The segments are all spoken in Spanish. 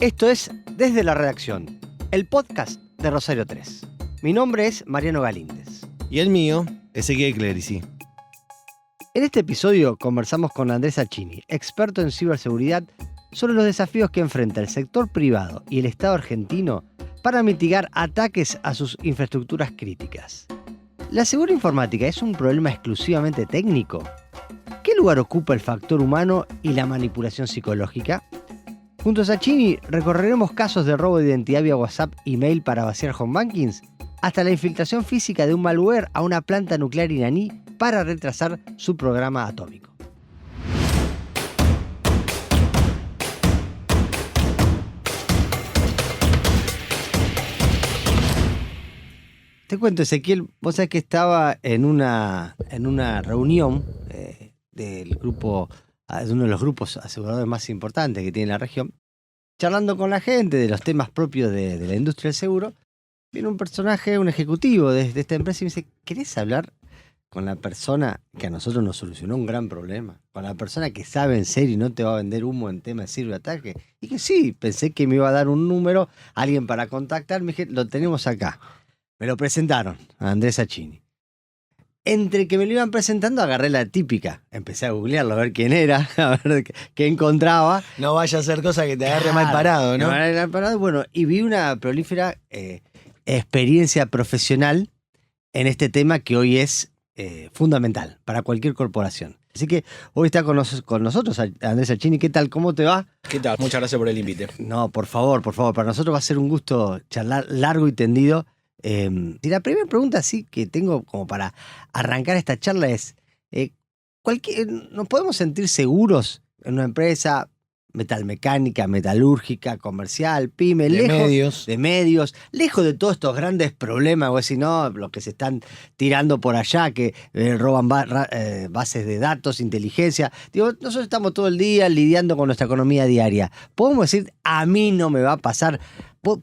Esto es Desde la Redacción, el podcast de Rosario 3. Mi nombre es Mariano Galíndez. Y el mío, Ezequiel Clerici. En este episodio conversamos con Andrés Acchini, experto en ciberseguridad, sobre los desafíos que enfrenta el sector privado y el Estado argentino para mitigar ataques a sus infraestructuras críticas. ¿La seguridad informática es un problema exclusivamente técnico? ¿Qué lugar ocupa el factor humano y la manipulación psicológica? Junto a Acchini recorreremos casos de robo de identidad vía WhatsApp y mail para vaciar home bankings, hasta la infiltración física de un malware a una planta nuclear iraní para retrasar su programa atómico. Te cuento, Ezequiel, vos sabés que estaba en una reunión del grupo, de uno de los grupos aseguradores más importantes que tiene la región, charlando con la gente de los temas propios de la industria del seguro. Viene un personaje, un ejecutivo de esta empresa y me dice: ¿querés hablar con la persona que a nosotros nos solucionó un gran problema? Con la persona que sabe en serio y no te va a vender humo en tema de ciberataque. Y que sí, pensé que me iba a dar un número, alguien para contactar. Me dije: lo tenemos acá. Me lo presentaron a Andrés Acchini. Entre que me lo iban presentando, agarré la típica. Empecé a googlearlo, a ver quién era, a ver qué encontraba. No vaya a ser cosa que te agarre mal parado, ¿no? Mal parado, bueno, y vi una prolífera experiencia profesional en este tema que hoy es fundamental para cualquier corporación. Así que hoy está con nosotros Andrés Acchini. ¿Qué tal? ¿Cómo te va? ¿Qué tal? Muchas gracias por el invite. No, por favor. Para nosotros va a ser un gusto charlar largo y tendido. Y la primera pregunta sí que tengo como para arrancar esta charla es: ¿nos podemos sentir seguros en una empresa metalmecánica, metalúrgica, comercial, pyme, lejos de medios, lejos de todos estos grandes problemas, o si no, los que se están tirando por allá, que roban bases de datos, inteligencia? Digo, nosotros estamos todo el día lidiando con nuestra economía diaria. ¿Podemos decir, a mí no me va a pasar?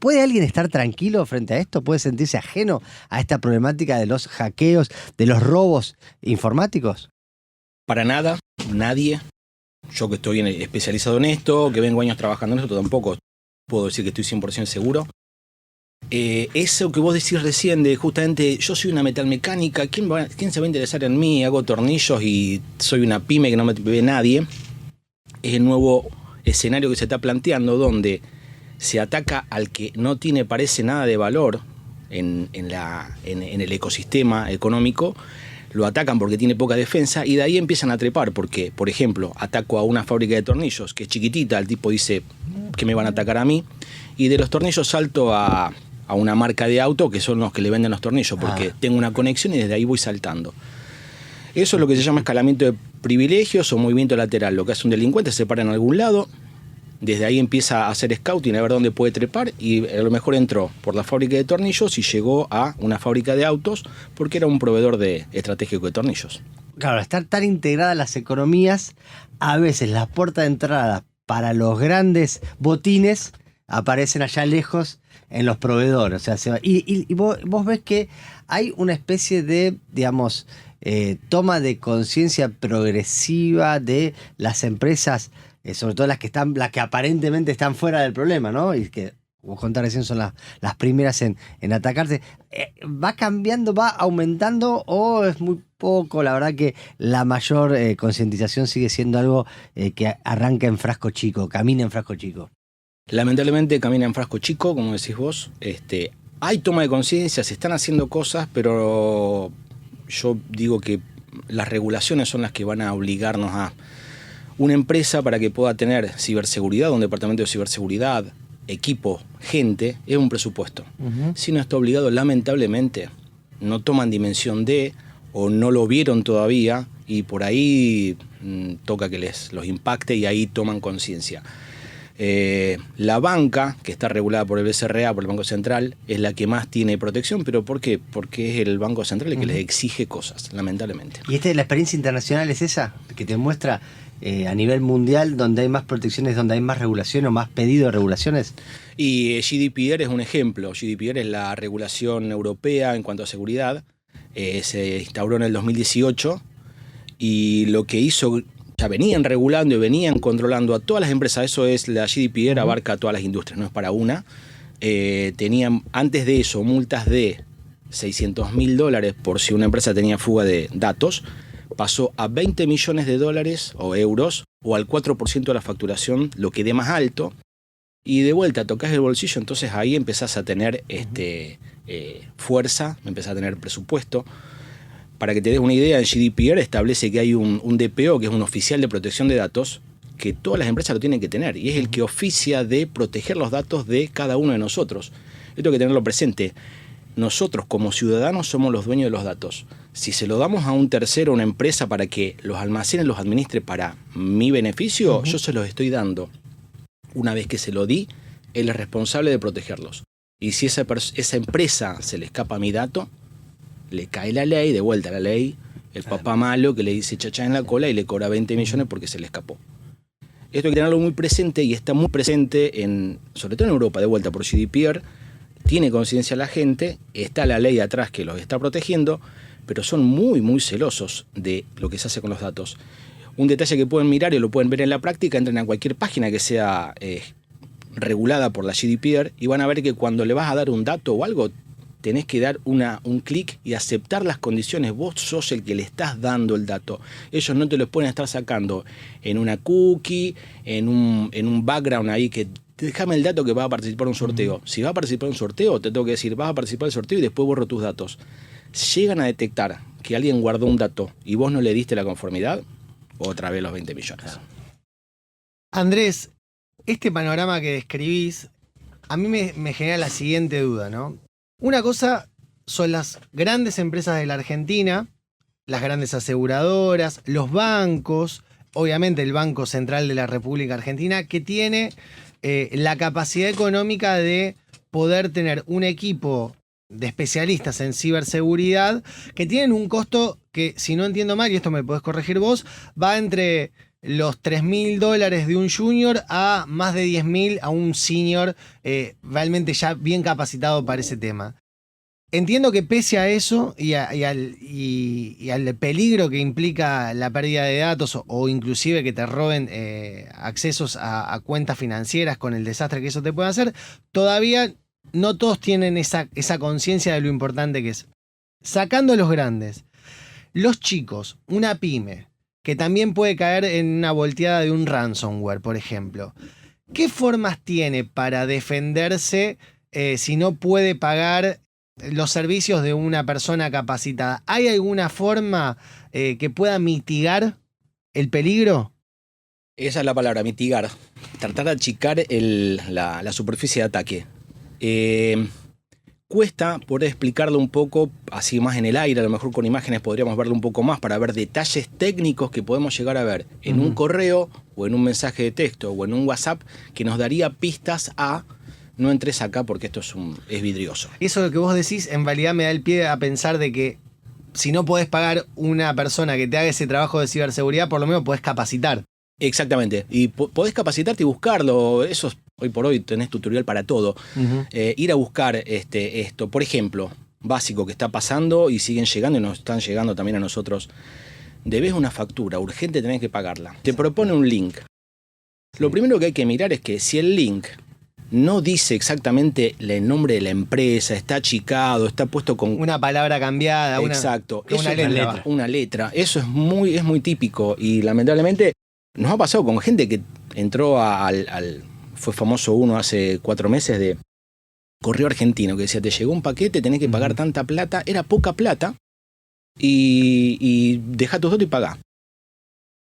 ¿Puede alguien estar tranquilo frente a esto? ¿Puede sentirse ajeno a esta problemática de los hackeos, de los robos informáticos? Para nada, nadie. Yo que estoy especializado en esto, que vengo años trabajando en esto, tampoco puedo decir que estoy 100% seguro. Eso que vos decís recién de justamente, yo soy una metalmecánica, ¿quién se va a interesar en mí? Hago tornillos y soy una pyme que no me ve nadie. Es el nuevo escenario que se está planteando, donde se ataca al que no parece nada de valor en el ecosistema económico. Lo atacan porque tiene poca defensa y de ahí empiezan a trepar porque, por ejemplo, ataco a una fábrica de tornillos que es chiquitita, el tipo dice que me van a atacar a mí, y de los tornillos salto a una marca de auto que son los que le venden los tornillos porque tengo una conexión y desde ahí voy saltando. Eso es lo que se llama escalamiento de privilegios o movimiento lateral. Lo que hace un delincuente: se para en algún lado, desde ahí empieza a hacer scouting, a ver dónde puede trepar, y a lo mejor entró por la fábrica de tornillos y llegó a una fábrica de autos porque era un proveedor estratégico de tornillos. Claro, estar tan integradas las economías, a veces las puertas de entrada para los grandes botines aparecen allá lejos en los proveedores. O sea, y vos ves que hay una especie de, digamos, toma de conciencia progresiva de las empresas, sobre todo las que aparentemente están fuera del problema, ¿no? Y que vos contás recién son las primeras en atacarte. ¿Va cambiando, va aumentando o es muy poco? La verdad que la mayor concientización sigue siendo algo que arranca en frasco chico, camina en frasco chico. Lamentablemente camina en frasco chico, como decís vos. Hay toma de conciencia, se están haciendo cosas, pero yo digo que las regulaciones son las que van a obligarnos a una empresa, para que pueda tener ciberseguridad, un departamento de ciberseguridad, equipo, gente, es un presupuesto. Uh-huh. Si no está obligado, lamentablemente, no toman dimensión de, o no lo vieron todavía, y por ahí toca que los impacte y ahí toman conciencia. La banca, que está regulada por el BCRA, por el Banco Central, es la que más tiene protección. ¿Pero por qué? Porque es el Banco Central el que les exige cosas, lamentablemente. ¿Y la experiencia internacional es esa? Que te muestra a nivel mundial, donde hay más protecciones, donde hay más regulación o más pedido de regulaciones. Y GDPR es un ejemplo. GDPR es la regulación europea en cuanto a seguridad. Se instauró en el 2018 y lo que hizo ya venían regulando y venían controlando a todas las empresas. Eso es, la GDPR abarca a todas las industrias, no es para una. Tenían antes de eso multas de $600.000 por si una empresa tenía fuga de datos. Pasó a $20 millones o euros, o al 4% de la facturación, lo que dé más alto. Y de vuelta tocas el bolsillo, entonces ahí empezás a tener fuerza, empezás a tener presupuesto. Para que te des una idea, en GDPR establece que hay un DPO, que es un oficial de protección de datos, que todas las empresas lo tienen que tener, y es el que oficia de proteger los datos de cada uno de nosotros. Esto hay que tenerlo presente. Nosotros como ciudadanos somos los dueños de los datos. Si se lo damos a un tercero, a una empresa, para que los almacene, los administre para mi beneficio, yo se los estoy dando. Una vez que se lo di, él es responsable de protegerlos. Y si esa empresa se le escapa mi dato, le cae la ley, de vuelta a la ley, el papá malo que le dice chachá en la cola y le cobra 20 millones porque se le escapó. Esto hay que tenerlo muy presente, y está muy presente, sobre todo en Europa, de vuelta por GDPR. Tiene conciencia la gente, está la ley atrás que los está protegiendo, pero son muy, muy celosos de lo que se hace con los datos. Un detalle que pueden mirar y lo pueden ver en la práctica, entren a cualquier página que sea regulada por la GDPR y van a ver que cuando le vas a dar un dato o algo, tenés que dar un clic y aceptar las condiciones. Vos sos el que le estás dando el dato. Ellos no te lo pueden estar sacando en una cookie, en un background ahí que déjame el dato que va a participar en un sorteo. Si va a participar en un sorteo, te tengo que decir, vas a participar en el sorteo y después borro tus datos. Llegan a detectar que alguien guardó un dato y vos no le diste la conformidad, otra vez los 20 millones. Andrés, este panorama que describís, a mí me genera la siguiente duda, ¿no? Una cosa son las grandes empresas de la Argentina, las grandes aseguradoras, los bancos, obviamente el Banco Central de la República Argentina, que tiene la capacidad económica de poder tener un equipo de especialistas en ciberseguridad que tienen un costo que, si no entiendo mal, y esto me podés corregir vos, va entre los $3.000 de un junior a más de 10.000 a un senior realmente ya bien capacitado para ese tema. Entiendo que pese a eso y al peligro que implica la pérdida de datos o inclusive que te roben accesos a cuentas financieras con el desastre que eso te puede hacer, todavía no todos tienen esa conciencia de lo importante que es. Sacando a los grandes, los chicos, una pyme, que también puede caer en una volteada de un ransomware, por ejemplo. ¿Qué formas tiene para defenderse si no puede pagar los servicios de una persona capacitada? ¿Hay alguna forma que pueda mitigar el peligro? Esa es la palabra, mitigar. Tratar de achicar la superficie de ataque. Cuesta poder explicarlo un poco así más en el aire, a lo mejor con imágenes podríamos verlo un poco más para ver detalles técnicos que podemos llegar a ver en un correo o en un mensaje de texto o en un WhatsApp que nos daría pistas a no entres acá porque esto es vidrioso. Eso que vos decís en realidad me da el pie a pensar de que si no podés pagar una persona que te haga ese trabajo de ciberseguridad, por lo menos podés capacitar. Exactamente, y podés capacitarte y buscarlo. Eso hoy por hoy tenés tutorial para todo. Ir a buscar esto, por ejemplo, básico que está pasando y siguen llegando y nos están llegando también a nosotros. Debes una factura, urgente tenés que pagarla. Te propone un link. Lo primero que hay que mirar es que si el link no dice exactamente el nombre de la empresa, está achicado, está puesto con una palabra cambiada. Exacto, una letra. Una letra. Eso es muy típico y lamentablemente nos ha pasado con gente que entró fue famoso uno hace 4 meses de Correo Argentino, que decía, te llegó un paquete, tenés que pagar tanta plata, era poca plata, y dejá tus datos y pagá.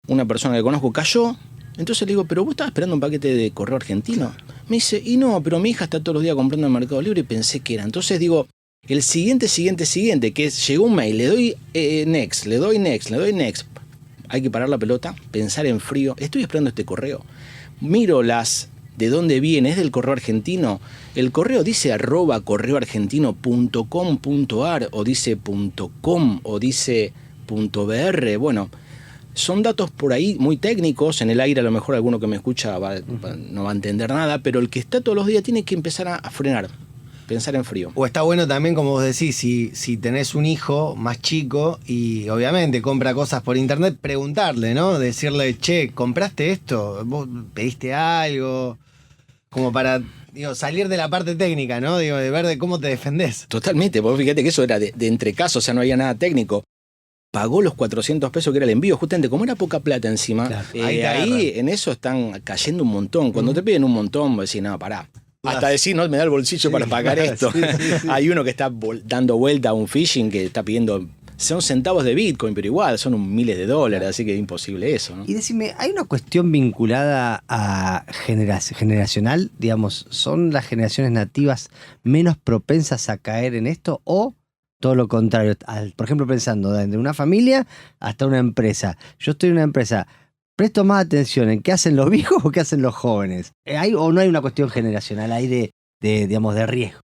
Una persona que conozco cayó, entonces le digo, ¿pero vos estabas esperando un paquete de Correo Argentino? Me dice, y no, pero mi hija está todos los días comprando en Mercado Libre y pensé que era. Entonces digo, el siguiente, que es, llegó un mail, le doy next. Hay que parar la pelota, pensar en frío. Estoy esperando este correo. Miro de dónde viene, es del Correo Argentino. El correo dice @correoargentino.com.ar o dice .com o dice .br. Bueno, son datos por ahí muy técnicos. En el aire a lo mejor alguno que me escucha no va a entender nada, pero el que está todos los días tiene que empezar a frenar. pensar en frío. O está bueno también, como vos decís, si tenés un hijo más chico y obviamente compra cosas por internet, preguntarle, ¿no? Decirle, che, ¿compraste esto? ¿Vos pediste algo? Como para, digo, salir de la parte técnica, ¿no? Digo, de ver de cómo te defendés. Totalmente, porque fíjate que eso era de entrecaso, o sea, no había nada técnico. Pagó los 400 pesos que era el envío, justamente como era poca plata encima. Claro. Ahí en eso están cayendo un montón. Cuando te piden un montón, vos decís, no, pará. Hasta decir, no me da el bolsillo para pagar esto. Sí. Hay uno que está dando vuelta a un phishing que está pidiendo, son centavos de Bitcoin, pero igual son miles de dólares, así que es imposible eso, ¿no? Y decime, ¿hay una cuestión vinculada a generacional? Digamos, ¿son las generaciones nativas menos propensas a caer en esto o todo lo contrario? Por ejemplo, pensando desde una familia hasta una empresa. Yo estoy en una empresa, presto más atención en qué hacen los viejos o qué hacen los jóvenes. ¿Hay o no hay una cuestión generacional ahí digamos, de riesgo?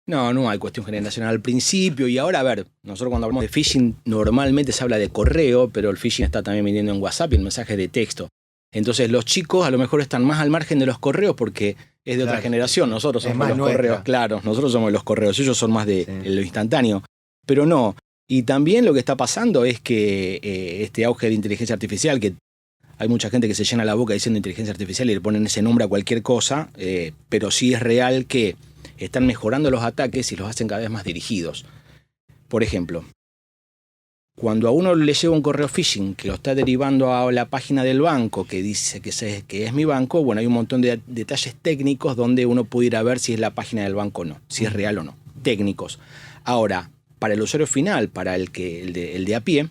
No hay cuestión generacional al principio y ahora, a ver, nosotros cuando hablamos de phishing normalmente se habla de correo, pero el phishing está también viniendo en WhatsApp y en mensajes de texto. Entonces los chicos a lo mejor están más al margen de los correos porque es de otra generación. Nosotros somos los correos, claro, nosotros somos los correos, ellos son más de lo instantáneo. Pero no. Y también lo que está pasando es que este auge de inteligencia artificial, que hay mucha gente que se llena la boca diciendo inteligencia artificial y le ponen ese nombre a cualquier cosa, pero sí es real que están mejorando los ataques y los hacen cada vez más dirigidos. Por ejemplo, cuando a uno le llega un correo phishing que lo está derivando a la página del banco que dice que es mi banco, bueno, hay un montón de detalles técnicos donde uno puede ir a ver si es la página del banco o no, si es real o no, técnicos. Ahora, para el usuario final, para el de a pie,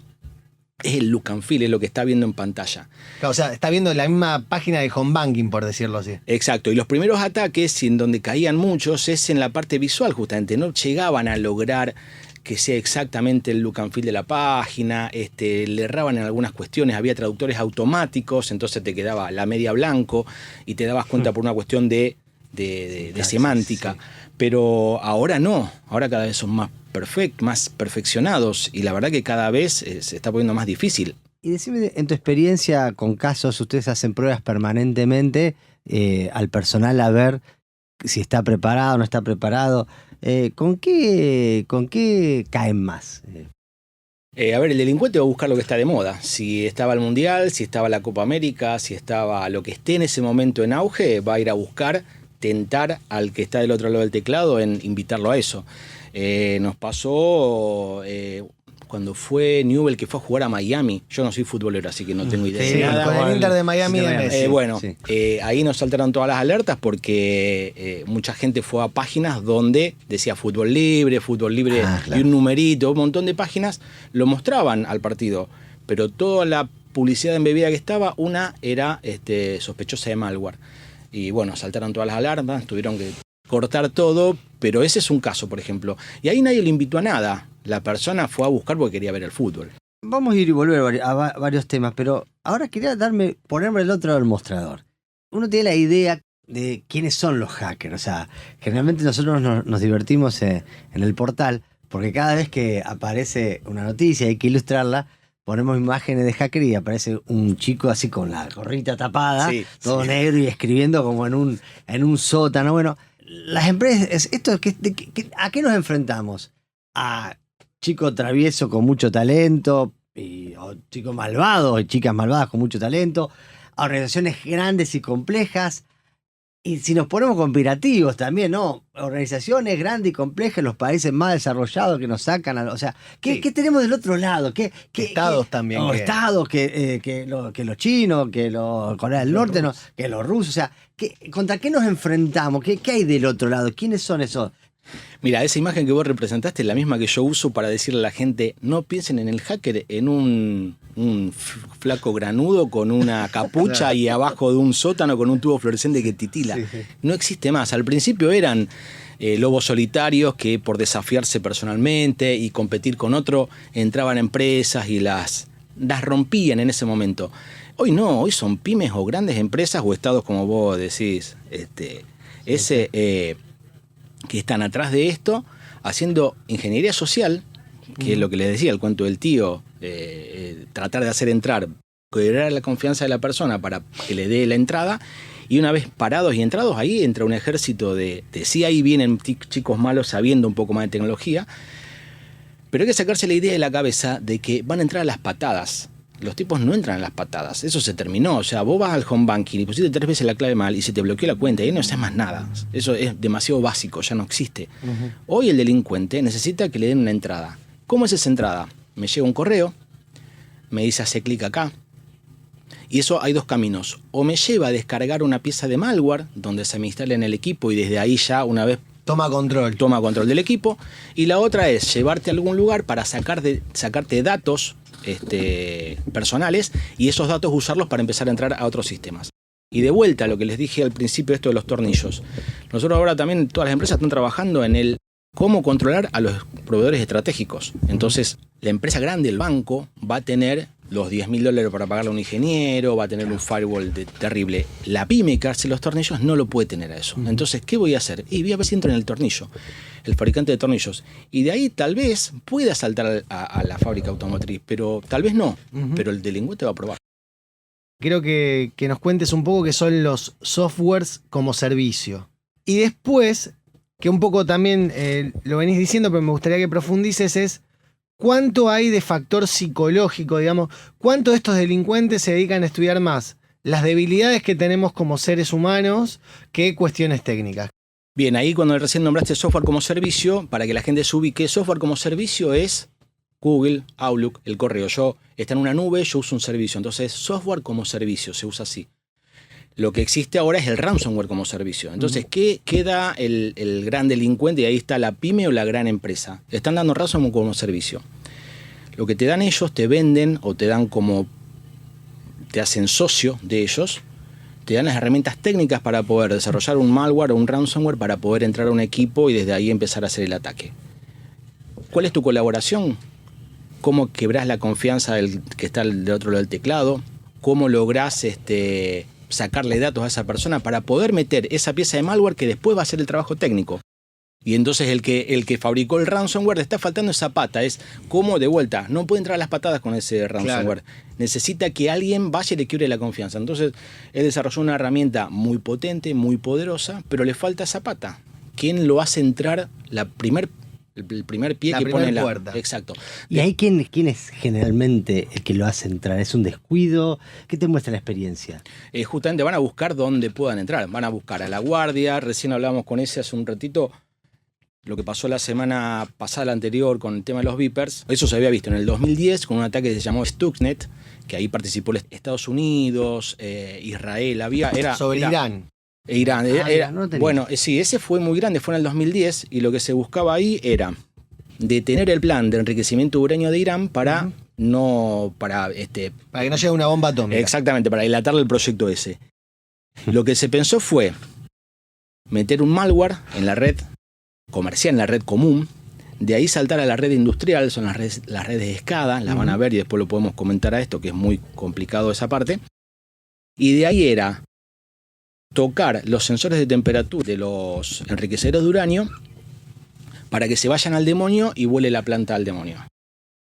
es el look and feel, es lo que está viendo en pantalla. Claro, o sea, está viendo la misma página de home banking, por decirlo así. Exacto, y los primeros ataques, en donde caían muchos, es en la parte visual justamente, no llegaban a lograr que sea exactamente el look and feel de la página, le erraban en algunas cuestiones, había traductores automáticos, entonces te quedaba la media blanco y te dabas cuenta por una cuestión de semántica. Sí. Pero ahora no, ahora cada vez son más perfeccionados y la verdad que cada vez se está poniendo más difícil. Y decime, en tu experiencia con casos, ustedes hacen pruebas permanentemente al personal a ver si está preparado o no está preparado. ¿Con qué caen más? A ver, el delincuente va a buscar lo que está de moda. Si estaba el Mundial, si estaba la Copa América, si estaba lo que esté en ese momento en auge, va a ir a buscar, tentar al que está del otro lado del teclado en invitarlo a eso. Nos pasó cuando fue Newell que fue a jugar a Miami. Yo no soy futbolero, así que no tengo idea de nada. Con el Inter de Miami. Ahí nos saltaron todas las alertas porque mucha gente fue a páginas donde decía fútbol libre claro. Y un numerito, un montón de páginas lo mostraban al partido. Pero toda la publicidad embebida que estaba, una era sospechosa de malware. Y bueno, saltaron todas las alarmas, tuvieron que cortar todo, pero ese es un caso, por ejemplo. Y ahí nadie le invitó a nada. La persona fue a buscar porque quería ver el fútbol. Vamos a ir y volver a varios temas, pero ahora quería ponerme del otro lado del mostrador. Uno tiene la idea de quiénes son los hackers. O sea, generalmente nosotros nos divertimos en el portal porque cada vez que aparece una noticia y hay que ilustrarla, ponemos imágenes de hacker y aparece un chico así con la gorrita tapada, todo negro y escribiendo como en un sótano. Bueno, las empresas, ¿a qué nos enfrentamos? A chico travieso con mucho talento, o chicos malvados y chicas malvadas con mucho talento, a organizaciones grandes y complejas. Y si nos ponemos conspirativos también, ¿no? Organizaciones grandes y complejas en los países más desarrollados que nos sacan. O sea, ¿qué tenemos del otro lado? Estados también. Estados, que los chinos, que los Corea del Norte, no, que los rusos. O sea, ¿contra qué nos enfrentamos? ¿Qué hay del otro lado? ¿Quiénes son esos? Mira, esa imagen que vos representaste es la misma que yo uso para decirle a la gente, no piensen en el hacker en un flaco granudo con una capucha y abajo de un sótano con un tubo fluorescente que titila. Sí. No existe más. Al principio eran lobos solitarios que por desafiarse personalmente y competir con otro entraban a empresas y las rompían en ese momento. Hoy no, hoy son pymes o grandes empresas o estados como vos decís, que están atrás de esto, haciendo ingeniería social, que es lo que les decía, el cuento del tío, tratar de hacer entrar, generar la confianza de la persona para que le dé la entrada, Y una vez parados y entrados, ahí entra un ejército sí, ahí vienen chicos malos sabiendo un poco más de tecnología, pero hay que sacarse la idea de la cabeza de que van a entrar a las patadas. Los tipos no entran a las patadas, eso se terminó. O sea, vos vas al home banking y pusiste 3 veces la clave mal y se te bloqueó la cuenta y ahí no haces más nada. Eso es demasiado básico, ya no existe. Hoy el delincuente necesita que le den una entrada. ¿Cómo es esa entrada? Me llega un correo, me dice hace clic acá. Y eso hay 2 caminos. O me lleva a descargar una pieza de malware donde se me instala en el equipo y desde ahí ya una vez Toma control del equipo. Y la otra es llevarte a algún lugar para sacarte datos personales y esos datos usarlos para empezar a entrar a otros sistemas. Y de vuelta a lo que les dije al principio, esto de los tornillos. Nosotros ahora también, todas las empresas están trabajando en el cómo controlar a los proveedores estratégicos. Entonces, la empresa grande, el banco, va a tener los $10.000 para pagarle a un ingeniero, va a tener un firewall terrible. La pyme que hace los tornillos no lo puede tener a eso. Entonces, ¿qué voy a hacer? Y voy a ver si entro en el tornillo, el fabricante de tornillos. Y de ahí tal vez pueda saltar a la fábrica automotriz, pero tal vez no. Pero el delincuente va a probar. Quiero que nos cuentes un poco qué son los softwares como servicio. Y después, que un poco también lo venís diciendo, pero me gustaría que profundices, es cuánto hay de factor psicológico, digamos, cuánto de estos delincuentes se dedican a estudiar más las debilidades que tenemos como seres humanos que cuestiones técnicas. Bien, ahí cuando recién nombraste software como servicio, para que la gente se ubique, software como servicio es Google, Outlook, el correo. Está en una nube, yo uso un servicio. Entonces, software como servicio, se usa así. Lo que existe ahora es el ransomware como servicio. Entonces, ¿qué queda el gran delincuente? Y ahí está la pyme o la gran empresa. Están dando ransomware como servicio. Lo que te dan ellos, te venden o te hacen socio de ellos, te dan las herramientas técnicas para poder desarrollar un malware o un ransomware para poder entrar a un equipo y desde ahí empezar a hacer el ataque. ¿Cuál es tu colaboración? ¿Cómo quebrás la confianza del que está del otro lado del teclado? ¿Cómo lográs sacarle datos a esa persona para poder meter esa pieza de malware que después va a hacer el trabajo técnico? Y entonces el que fabricó el ransomware le está faltando esa pata. Es como de vuelta, no puede entrar a las patadas con ese ransomware. Claro. Necesita que alguien vaya y le quiebre la confianza. Entonces él desarrolló una herramienta muy potente, muy poderosa, pero le falta esa pata. ¿Quién lo hace entrar el primer pie que pone en la puerta? Exacto. ¿Y ahí quién es generalmente el que lo hace entrar? ¿Es un descuido? ¿Qué te muestra la experiencia? Justamente van a buscar dónde puedan entrar. Van a buscar a la guardia. Recién hablábamos con ese hace un ratito. Lo que pasó la semana pasada, la anterior, con el tema de los Vipers, eso se había visto en el 2010 con un ataque que se llamó Stuxnet, que ahí participó Estados Unidos, Israel, Irán. Irán. Bueno, sí, ese fue muy grande, fue en el 2010, y lo que se buscaba ahí era detener el plan de enriquecimiento de uranio de Irán para que no llegue una bomba atómica. Exactamente, para dilatarle el proyecto ese. Lo que se pensó fue meter un malware en la red comercial, en la red común, de ahí saltar a la red industrial, son las redes SCADA, las van a ver y después lo podemos comentar a esto, que es muy complicado esa parte. Y de ahí era tocar los sensores de temperatura de los enriquecedores de uranio para que se vayan al demonio y vuele la planta al demonio.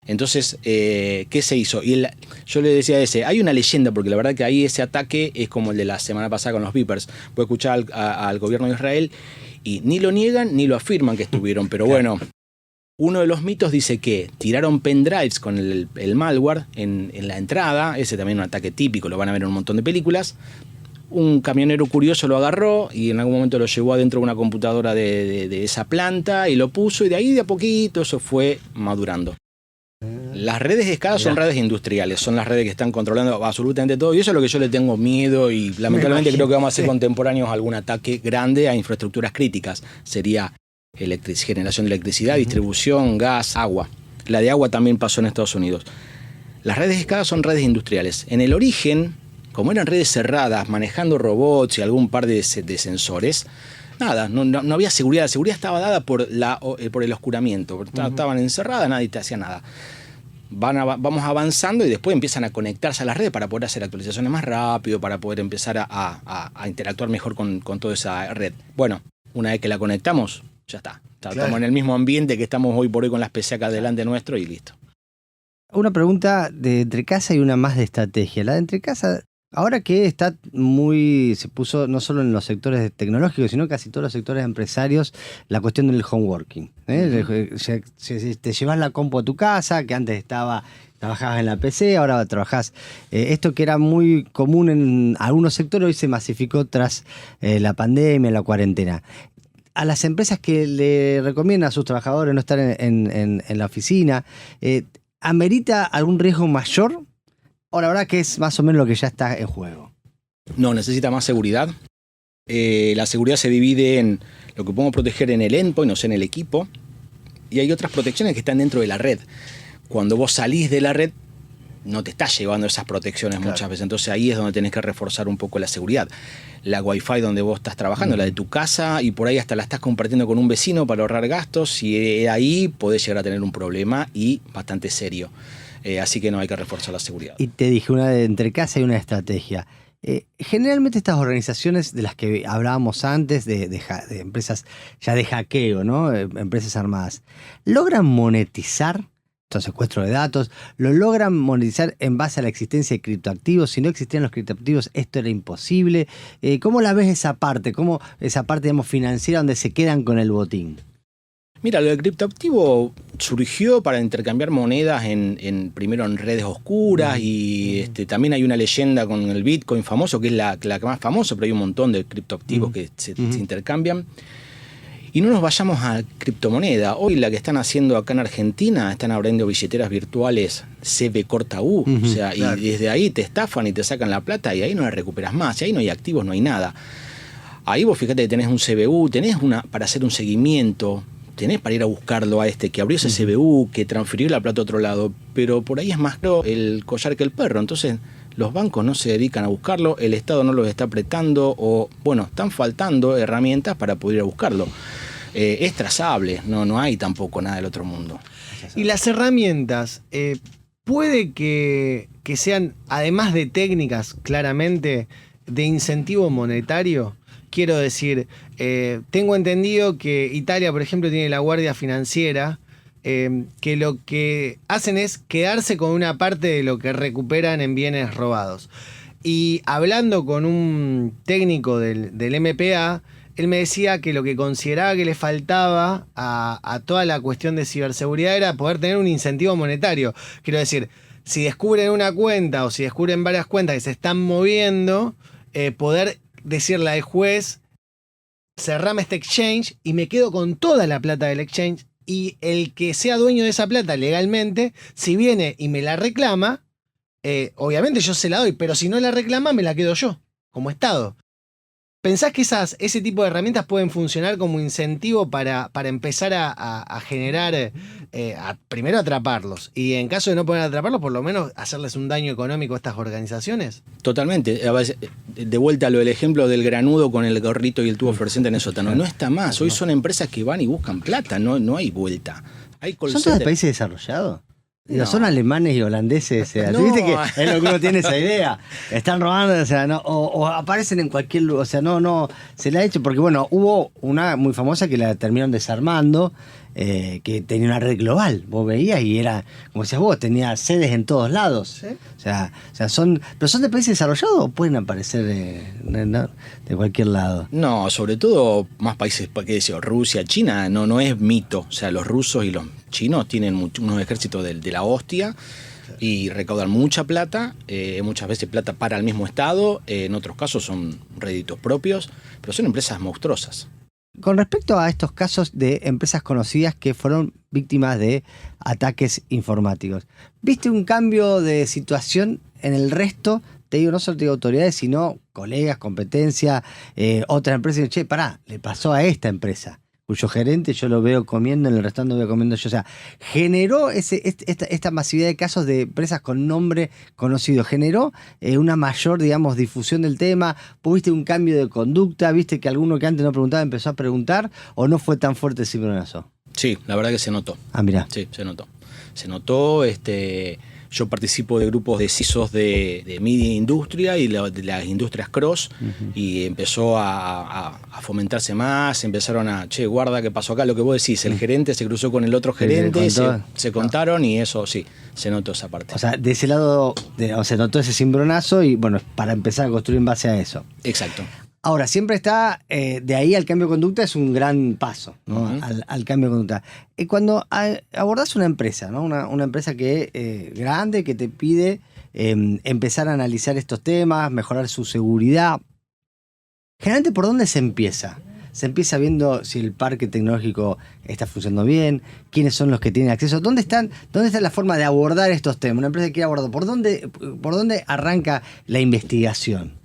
Entonces, ¿qué se hizo? Yo le decía a hay una leyenda, porque la verdad que ahí ese ataque es como el de la semana pasada con los Vipers. Voy a escuchar al gobierno de Israel y ni lo niegan ni lo afirman que estuvieron, pero bueno, uno de los mitos dice que tiraron pendrives con el malware en la entrada, ese también es un ataque típico, lo van a ver en un montón de películas. Un camionero curioso lo agarró y en algún momento lo llevó adentro de una computadora de esa planta y lo puso, y de ahí de a poquito eso fue madurando. Las redes SCADA son redes industriales, son las redes que están controlando absolutamente todo, y eso es lo que yo le tengo miedo, y lamentablemente creo que vamos a ser contemporáneos a algún ataque grande a infraestructuras críticas. Sería generación de electricidad, distribución, gas, agua. La de agua también pasó en Estados Unidos. Las redes SCADA son redes industriales. En el origen, como eran redes cerradas, manejando robots y algún par de sensores, nada, no había seguridad. La seguridad estaba dada por el oscuramiento. Estaban encerradas, nadie te hacía nada. Vamos avanzando y después empiezan a conectarse a las redes para poder hacer actualizaciones más rápido, para poder empezar a interactuar mejor con toda esa red. Bueno, una vez que la conectamos, ya está. Estamos en el mismo ambiente que estamos hoy por hoy con las PC acá delante nuestro y listo. Una pregunta de entre casa y una más de estrategia. La de entre casa, Ahora que se puso no solo en los sectores tecnológicos, sino casi todos los sectores empresarios, la cuestión del homeworking. Te llevas la compu a tu casa, que antes trabajabas en la PC, ahora trabajás. Esto que era muy común en algunos sectores, hoy se masificó tras la pandemia, la cuarentena. A las empresas que le recomiendan a sus trabajadores no estar en la oficina, ¿amerita algún riesgo mayor? O la verdad que es más o menos lo que ya está en juego. No, necesita más seguridad. La seguridad se divide en lo que podemos proteger en el endpoint, o sea, en el equipo. Y hay otras protecciones que están dentro de la red. Cuando vos salís de la red, no te estás llevando esas protecciones muchas veces. Entonces ahí es donde tenés que reforzar un poco la seguridad. La Wi-Fi donde vos estás trabajando, la de tu casa, y por ahí hasta la estás compartiendo con un vecino para ahorrar gastos. Y ahí podés llegar a tener un problema y bastante serio. Así que no, hay que reforzar la seguridad. Y te dije, entre casa y una estrategia. Generalmente estas organizaciones de las que hablábamos antes, de empresas ya de hackeo, ¿no? Empresas armadas, ¿logran monetizar estos secuestros de datos? ¿Lo logran monetizar en base a la existencia de criptoactivos? Si no existían los criptoactivos, esto era imposible. ¿Cómo la ves esa parte? ¿Cómo esa parte, digamos, financiera donde se quedan con el botín? Mira, lo del criptoactivo surgió para intercambiar monedas primero en redes oscuras y también hay una leyenda con el Bitcoin famoso, que es la más famosa, pero hay un montón de criptoactivos que se intercambian. Y no nos vayamos a criptomoneda. Hoy la que están haciendo acá en Argentina, están abriendo billeteras virtuales CB corta U. O sea, claro. Y desde ahí te estafan y te sacan la plata y ahí no la recuperas más. Y ahí no hay activos, no hay nada. Ahí vos fíjate que tenés un CBU, tenés para hacer un seguimiento, tenés para ir a buscarlo a que abrió ese CBU, que transfirió la plata a otro lado, pero por ahí es más claro el collar que el perro. Entonces los bancos no se dedican a buscarlo, el Estado no los está apretando o, bueno, están faltando herramientas para poder ir a buscarlo. Es trazable, no hay tampoco nada del otro mundo. Y las herramientas, puede que sean, además de técnicas, claramente, de incentivo monetario. Quiero decir, tengo entendido que Italia, por ejemplo, tiene la Guardia Financiera, que lo que hacen es quedarse con una parte de lo que recuperan en bienes robados. Y hablando con un técnico del MPA, él me decía que lo que consideraba que le faltaba a toda la cuestión de ciberseguridad era poder tener un incentivo monetario. Quiero decir, si descubren una cuenta o si descubren varias cuentas que se están moviendo, poder decirle al juez, cerrame este exchange y me quedo con toda la plata del exchange, y el que sea dueño de esa plata legalmente, si viene y me la reclama, obviamente yo se la doy, pero si no la reclama me la quedo yo, como Estado. ¿Pensás que ese tipo de herramientas pueden funcionar como incentivo para empezar a generar, primero atraparlos, y en caso de no poder atraparlos, por lo menos hacerles un daño económico a estas organizaciones? Totalmente. De vuelta a lo del ejemplo del granudo con el gorrito y el tubo fluorescente en el sótano. No está más. Hoy son empresas que van y buscan plata, no hay vuelta. ¿Son todos países desarrollados? No. Son alemanes y holandeses, o sea, no. ¿Viste que es lo que uno tiene esa idea? Están robando, o sea, no, o aparecen en cualquier lugar, o sea, no, se le ha hecho, porque bueno, hubo una muy famosa que la terminaron desarmando, que tenía una red global, vos veías y era, como decías vos, tenía sedes en todos lados. ¿Sí? O sea, ¿pero son de países desarrollados o pueden aparecer de cualquier lado? No, sobre todo más países, ¿qué decía? Rusia, China, no es mito, o sea, los rusos y los chinos tienen unos ejércitos de la hostia y recaudan mucha plata, muchas veces plata para el mismo Estado, en otros casos son réditos propios, pero son empresas monstruosas. Con respecto a estos casos de empresas conocidas que fueron víctimas de ataques informáticos, ¿viste un cambio de situación en el resto? Te digo, no solo te digo autoridades, sino colegas, competencia, otras empresas. Che, pará, le pasó a esta empresa, cuyo gerente yo lo veo comiendo, en el restaurante lo veo comiendo yo. O sea, generó esta masividad de casos de empresas con nombre conocido, generó una mayor, digamos, difusión del tema. ¿Viste un cambio de conducta? ¿Viste que alguno que antes no preguntaba empezó a preguntar? ¿O no fue tan fuerte el cimbronazo? Sí, la verdad que se notó. Ah, mirá. Sí, se notó. Se notó, Yo participo de grupos de CISOs de media industria y de las industrias cross, y empezó a fomentarse más, empezaron a, che, guarda qué pasó acá, lo que vos decís, el gerente se cruzó con el otro gerente, se contaron, y eso sí, se notó esa parte. O sea, de ese lado se notó ese cimbronazo y bueno, para empezar a construir en base a eso. Exacto. Ahora, siempre está, de ahí al cambio de conducta es un gran paso, ¿no? Al cambio de conducta. Cuando abordás una empresa, ¿no? Una empresa que grande, que te pide empezar a analizar estos temas, mejorar su seguridad, generalmente, ¿por dónde se empieza? Se empieza viendo si el parque tecnológico está funcionando bien, quiénes son los que tienen acceso, dónde está la forma de abordar estos temas. Una empresa que quiere abordar, ¿por dónde arranca la investigación?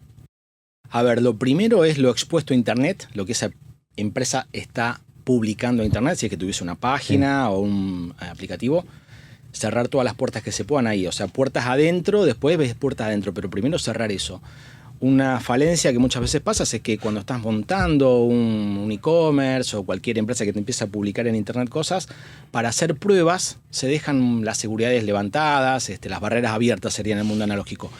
A ver, lo primero es lo expuesto a Internet, lo que esa empresa está publicando a Internet, si es que tuviese una página o un aplicativo. Cerrar todas las puertas que se puedan ahí, o sea, puertas adentro, después ves puertas adentro, pero primero cerrar eso. Una falencia que muchas veces pasa es que cuando estás montando un e-commerce o cualquier empresa que te empieza a publicar en Internet cosas, para hacer pruebas se dejan las seguridades levantadas, las barreras abiertas serían en el mundo analógico.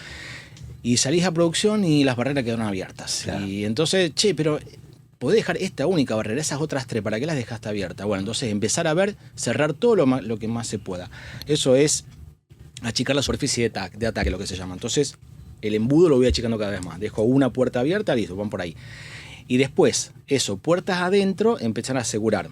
Y salís a producción y las barreras quedaron abiertas. Claro. Y entonces, pero podés dejar esta única barrera, esas otras 3, ¿para qué las dejaste abiertas? Bueno, entonces empezar a ver, cerrar todo lo que más se pueda. Eso es achicar la superficie de ataque, lo que se llama. Entonces, el embudo lo voy achicando cada vez más. Dejo una puerta abierta, listo, van por ahí. Y después, puertas adentro, empezar a asegurar.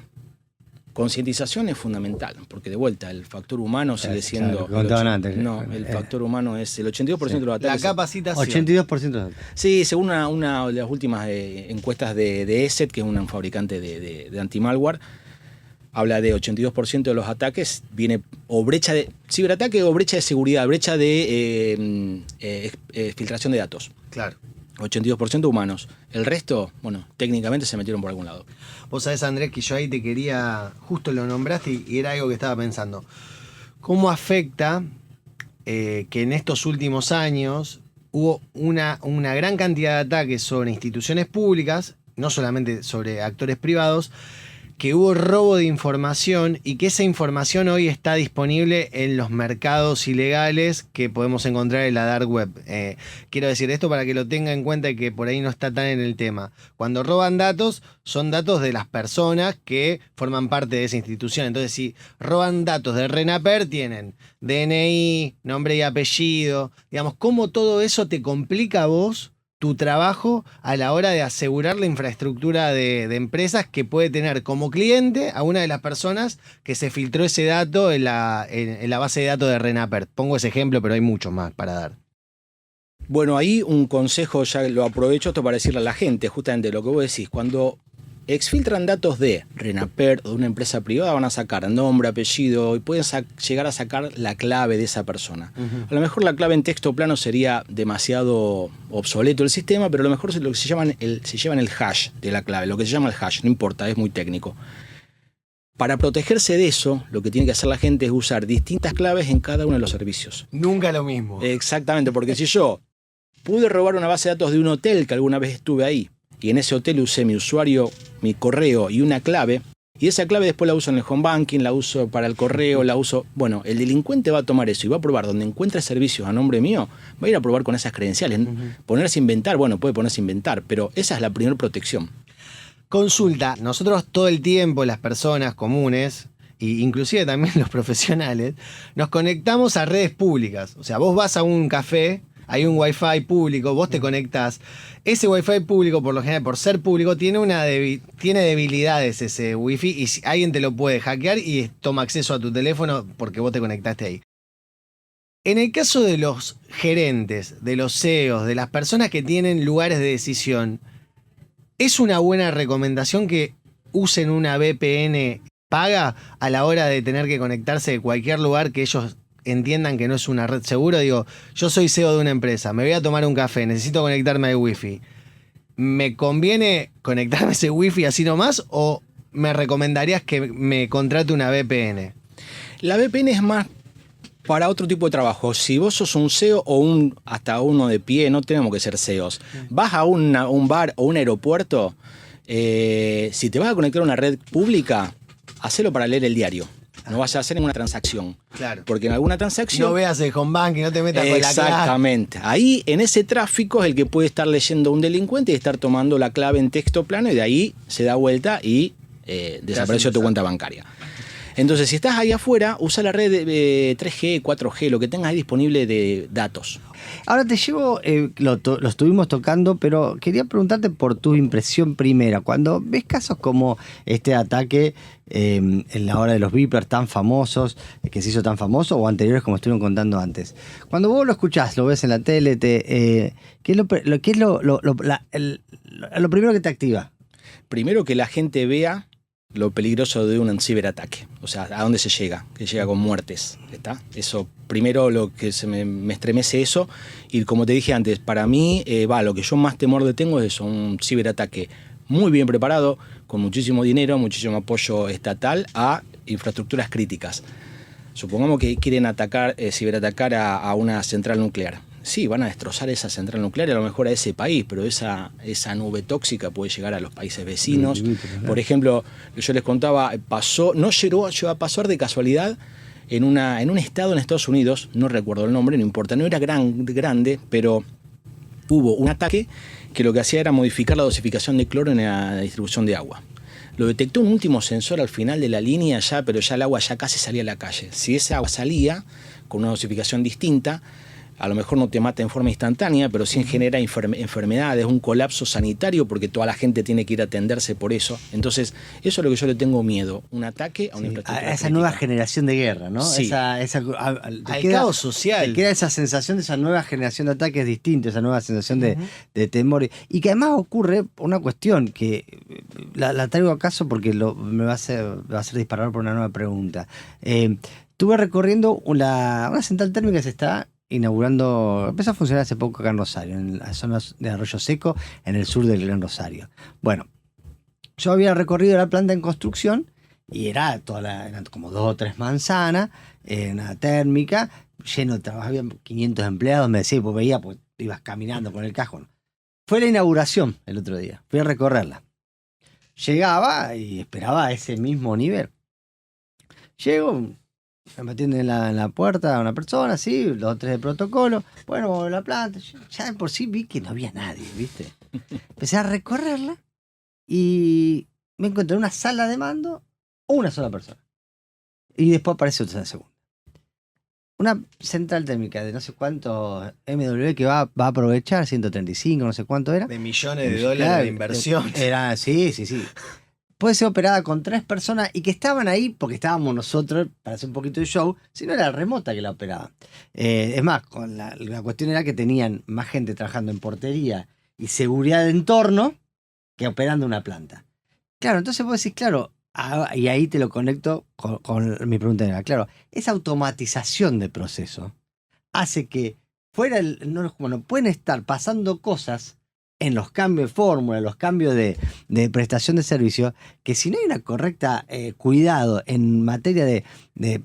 Concientización es fundamental, porque de vuelta el factor humano sigue siendo... el factor humano es el 82% de los ataques. La capacitación. 82%. Sí, según una de las últimas encuestas de ESET, que es un fabricante de anti-malware, habla de 82% de los ataques, viene o brecha de ciberataque o brecha de seguridad, brecha de filtración de datos. Claro. 82% humanos. El resto, bueno, técnicamente se metieron por algún lado. Vos sabés, Andrés, que yo ahí te quería, justo lo nombraste y era algo que estaba pensando. ¿Cómo afecta que en estos últimos años hubo una gran cantidad de ataques sobre instituciones públicas, no solamente sobre actores privados, que hubo robo de información y que esa información hoy está disponible en los mercados ilegales que podemos encontrar en la dark web? Quiero decir esto para que lo tenga en cuenta y que por ahí no está tan en el tema. Cuando roban datos, son datos de las personas que forman parte de esa institución. Entonces, si roban datos de RENAPER, tienen DNI, nombre y apellido. Digamos, ¿cómo todo eso te complica a vos tu trabajo a la hora de asegurar la infraestructura de empresas que puede tener como cliente a una de las personas que se filtró ese dato en la base de datos de RENAPER? Pongo ese ejemplo, pero hay muchos más para dar. Bueno, ahí un consejo, ya lo aprovecho esto para decirle a la gente, justamente lo que vos decís. Cuando exfiltran datos de RENAPER o de una empresa privada, van a sacar nombre, apellido y pueden llegar a sacar la clave de esa persona. A lo mejor la clave en texto plano sería demasiado obsoleto el sistema, pero a lo mejor lo que se llevan el hash de la clave, lo que se llama el hash, no importa, es muy técnico. Para protegerse de eso, lo que tiene que hacer la gente es usar distintas claves en cada uno de los servicios. Nunca lo mismo. Exactamente, porque si yo pude robar una base de datos de un hotel que alguna vez estuve ahí, y en ese hotel usé mi usuario, mi correo y una clave, y esa clave después la uso en el home banking, la uso para el correo, la uso... Bueno, el delincuente va a tomar eso y va a probar donde encuentre servicios a nombre mío, va a ir a probar con esas credenciales. Ponerse a inventar, bueno, puede ponerse a inventar, pero esa es la primera protección. Consulta, nosotros todo el tiempo, las personas comunes, e inclusive también los profesionales, nos conectamos a redes públicas. O sea, vos vas a un café, hay un wifi público, vos te conectás. Ese wifi público, por lo general, por ser público, tiene debilidades ese wifi, y si alguien te lo puede hackear y toma acceso a tu teléfono porque vos te conectaste ahí. En el caso de los gerentes, de los CEOs, de las personas que tienen lugares de decisión, ¿es una buena recomendación que usen una VPN paga a la hora de tener que conectarse de cualquier lugar que ellos entiendan que no es una red segura? Digo, yo soy CEO de una empresa, me voy a tomar un café, necesito conectarme al wifi. ¿Me conviene conectarme a ese wifi así nomás o me recomendarías que me contrate una VPN? La VPN es más para otro tipo de trabajo. Si vos sos un CEO o hasta uno de pie, no tenemos que ser CEOs. Vas a un bar o un aeropuerto, si te vas a conectar a una red pública, hacelo para leer el diario. No vas a hacer ninguna transacción. Claro. Porque en alguna transacción... No veas el home bank y no te metas con la clave. Exactamente. Ahí, en ese tráfico, es el que puede estar leyendo un delincuente y estar tomando la clave en texto plano y de ahí se da vuelta y desapareció tu cuenta bancaria. Entonces, si estás ahí afuera, usa la red de 3G, 4G, lo que tengas ahí disponible de datos. Ahora te llevo, lo estuvimos tocando, pero quería preguntarte por tu impresión primera. Cuando ves casos como este ataque en la hora de los beepers tan famosos, que se hizo tan famoso, o anteriores como estuvieron contando antes. Cuando vos lo escuchás, lo ves en la tele, ¿qué es lo primero que te activa? Primero que la gente vea lo peligroso de un ciberataque. O sea, a dónde se llega, que llega con muertes. ¿Está? Eso, primero lo que me estremece eso. Y como te dije antes, para mí, lo que yo más temor le tengo es eso, un ciberataque muy bien preparado, con muchísimo dinero, muchísimo apoyo estatal a infraestructuras críticas. Supongamos que quieren ciberatacar a una central nuclear. Sí, van a destrozar esa central nuclear y a lo mejor a ese país, pero esa nube tóxica puede llegar a los países vecinos. Por ejemplo, yo les contaba, no llegó a pasar de casualidad en un estado en Estados Unidos, no recuerdo el nombre, no importa, no era grande, pero hubo un ataque que lo que hacía era modificar la dosificación de cloro en la distribución de agua. Lo detectó un último sensor al final de la línea pero ya el agua ya casi salía a la calle. Si esa agua salía con una dosificación distinta, a lo mejor no te mata en forma instantánea, pero sí genera enfermedades, un colapso sanitario, porque toda la gente tiene que ir a atenderse por eso. Entonces, eso es lo que yo le tengo miedo, un ataque a una infraestructura a esa crítica. nueva generación de guerra, ¿no? Sí. Al caos social. Te queda esa sensación de esa nueva generación de ataques distintos, esa nueva sensación de temor. Y que además ocurre una cuestión que la traigo a caso porque me va a hacer disparar por una nueva pregunta. Estuve recorriendo una central térmica que se está inaugurando, empezó a funcionar hace poco acá en Rosario, en las zonas de Arroyo Seco, en el sur del Gran Rosario. Bueno, yo había recorrido la planta en construcción y eran como 2 o 3 manzanas, una térmica, lleno de trabajo, había 500 empleados, me decía, pues veía, pues ibas caminando con el cajón. Fue la inauguración el otro día, fui a recorrerla. Llegaba y esperaba ese mismo nivel. Llego, me metí en la puerta a una persona, así, 2 o 3 de protocolo. Bueno, vamos a la planta. Yo ya de por sí vi que no había nadie, ¿viste? Empecé a recorrerla y me encontré una sala de mando o una sola persona. Y después aparece otra segunda. Una central térmica de no sé cuánto MW que va a aprovechar, 135, no sé cuánto era. De millones de dólares de inversión. Era, sí. Puede ser operada con 3 personas y que estaban ahí porque estábamos nosotros para hacer un poquito de show, si no era remota que la operaban. Es más, la cuestión era que tenían más gente trabajando en portería y seguridad de entorno que operando una planta. Claro, entonces vos decís, claro, y ahí te lo conecto con mi pregunta era, claro, esa automatización de proceso hace que pueden estar pasando cosas en los cambios de fórmula, los cambios de prestación de servicio, que si no hay una correcta cuidado en materia de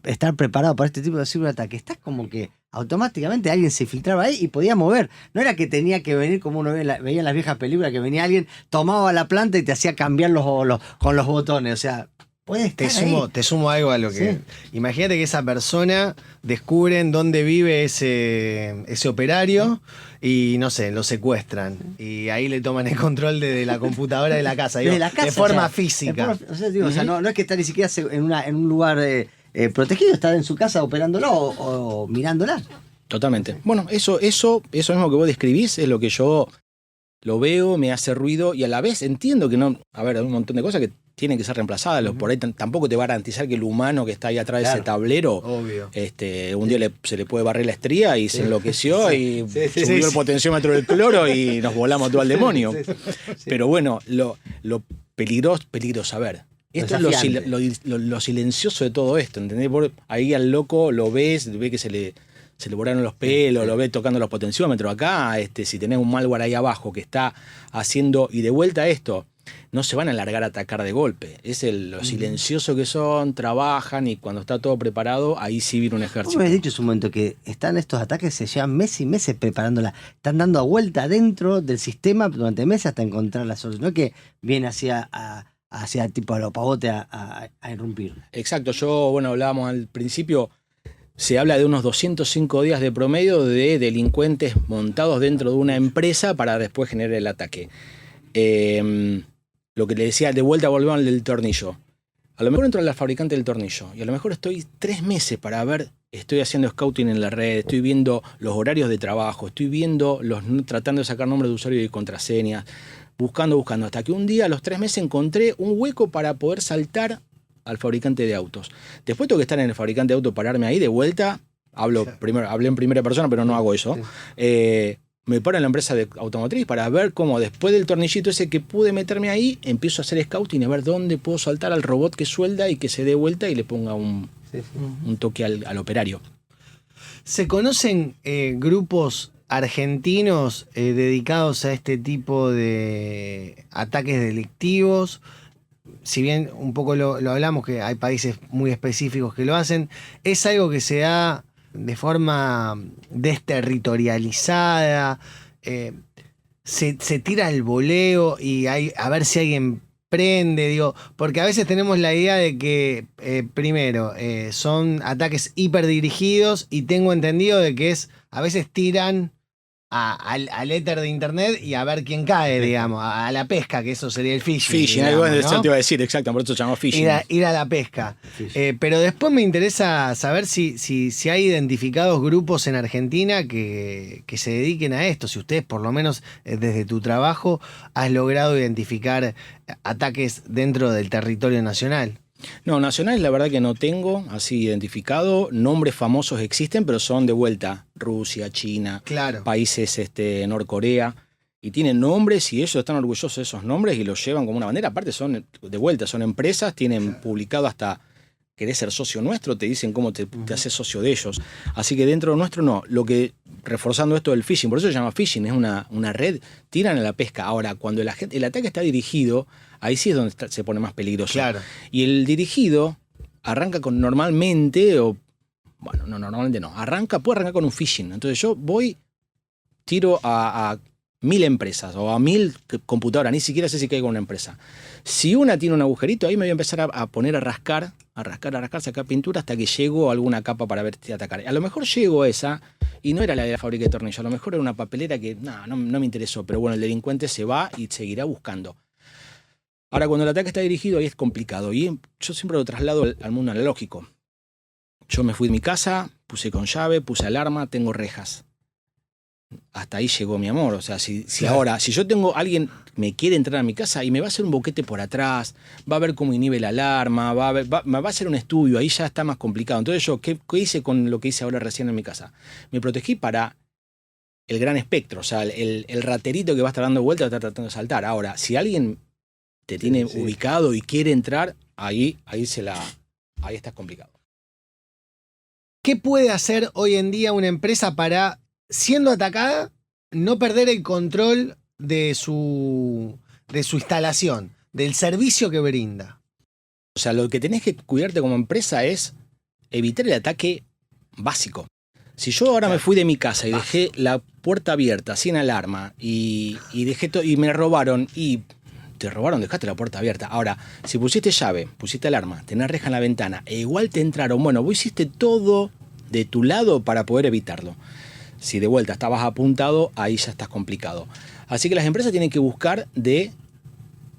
estar preparado para este tipo de ciberataque, estás como que automáticamente alguien se filtraba ahí y podía mover. No era que tenía que venir como uno veía en las viejas películas, que venía alguien, tomaba la planta y te hacía cambiar con los botones. O sea, puede estar te sumo algo a lo que... Sí. Imagínate que esa persona descubren dónde vive ese operario y, no sé, lo secuestran. Y ahí le toman el control de la computadora de la casa. Digo, de forma física. O sea, no es que está ni siquiera en un lugar protegido, está en su casa operándolo o mirándola. Totalmente. Bueno, eso mismo que vos describís es lo que yo lo veo, me hace ruido y a la vez entiendo que no... A ver, hay un montón de cosas que tienen que ser reemplazadas. Por ahí tampoco te va a garantizar que el humano que está ahí atrás de ese tablero, obvio. Un día se le puede barrer la estría y se enloqueció y subió el potenciómetro del cloro y nos volamos todo al demonio. Pero bueno, lo peligroso, a ver. Esto es lo silencioso de todo esto, ¿entendés? Ahí al loco lo ves que se le borraron los pelos, lo ves tocando los potenciómetros. Acá, si tenés un malware ahí abajo que está haciendo, y de vuelta a esto, no se van a largar a atacar de golpe. Es lo silencioso que son, trabajan y cuando está todo preparado, ahí sí viene un ejército. Vos me has dicho en un momento que están estos ataques, se llevan meses y meses preparándola. Están dando vuelta dentro del sistema durante meses hasta encontrar la solución. No es que viene así a hacia tipo a lo pavote a irrumpir. Exacto, hablábamos al principio, se habla de unos 205 días de promedio de delincuentes montados dentro de una empresa para después generar el ataque. Lo que le decía, de vuelta volvemos al del tornillo. A lo mejor entro al fabricante del tornillo y a lo mejor estoy 3 meses para ver, estoy haciendo scouting en la red, estoy viendo los horarios de trabajo, estoy viendo tratando de sacar nombres de usuario y contraseñas, buscando, hasta que un día a los 3 meses encontré un hueco para poder saltar al fabricante de autos. Después tengo que estar en el fabricante de autos, pararme ahí de vuelta, hablé en primera persona, pero no hago eso. Me paro en la empresa de automotriz para ver cómo después del tornillito ese que pude meterme ahí, empiezo a hacer scouting, a ver dónde puedo saltar al robot que suelda y que se dé vuelta y le ponga un toque al operario. ¿Se conocen grupos argentinos dedicados a este tipo de ataques delictivos? Si bien un poco lo hablamos, que hay países muy específicos que lo hacen, ¿es algo que se da de forma desterritorializada? Se tira el voleo y a ver si alguien prende, porque a veces tenemos la idea de que primero son ataques hiperdirigidos y tengo entendido de que a veces tiran al éter de internet y a ver quién cae, digamos, a la pesca, que eso sería el phishing. Phishing, algo de eso te iba a decir, exacto, por eso se llama phishing. Ir a la pesca. Pero después me interesa saber si hay identificados grupos en Argentina que se dediquen a esto, si ustedes, por lo menos desde tu trabajo, has logrado identificar ataques dentro del territorio nacional. No, nacionales la verdad que no tengo así identificado. Nombres famosos existen, pero son de vuelta Rusia, China, claro, países Norcorea. Y tienen nombres y ellos están orgullosos de esos nombres y los llevan como una bandera. Aparte son empresas, tienen publicado hasta querés ser socio nuestro, te dicen cómo te haces socio de ellos. Así que dentro de nuestro no. Reforzando esto del phishing, por eso se llama phishing, es una red, tiran a la pesca. Ahora, cuando el ataque está dirigido, ahí sí es donde se pone más peligroso. Claro. Y el dirigido arranca con normalmente puede arrancar con un phishing. Entonces yo tiro a 1000 empresas o a 1000 computadoras, ni siquiera sé si caigo en una empresa. Si una tiene un agujerito, ahí me voy a empezar a poner a rascar, sacar pintura hasta que llego a alguna capa para ver si atacar. A lo mejor llego a esa y no era la de la fábrica de tornillos, a lo mejor era una papelera que no me interesó, pero bueno, el delincuente se va y seguirá buscando. Ahora, cuando el ataque está dirigido, ahí es complicado. Y yo siempre lo traslado al mundo analógico. Yo me fui de mi casa, puse con llave, puse alarma, tengo rejas. Hasta ahí llegó mi amor. O sea, si ahora, si yo tengo alguien me quiere entrar a mi casa y me va a hacer un boquete por atrás, va a ver cómo inhibe la alarma, me va a hacer un estudio, ahí ya está más complicado. Entonces yo, ¿qué hice con lo que hice ahora recién en mi casa? Me protegí para el gran espectro, o sea, el raterito que va a estar dando vueltas, va a estar tratando de saltar. Ahora, si alguien te tiene ubicado y quiere entrar, ahí está complicado. ¿Qué puede hacer hoy en día una empresa para, siendo atacada, no perder el control de su instalación, del servicio que brinda? O sea, lo que tenés que cuidarte como empresa es evitar el ataque básico. Si yo ahora me fui de mi casa y dejé la puerta abierta, sin alarma, y me robaron, y te robaron, dejaste la puerta abierta. Ahora, si pusiste llave, pusiste alarma, tenés reja en la ventana, e igual te entraron, bueno, vos hiciste todo de tu lado para poder evitarlo. Si de vuelta estabas apuntado, ahí ya estás complicado. Así que las empresas tienen que buscar de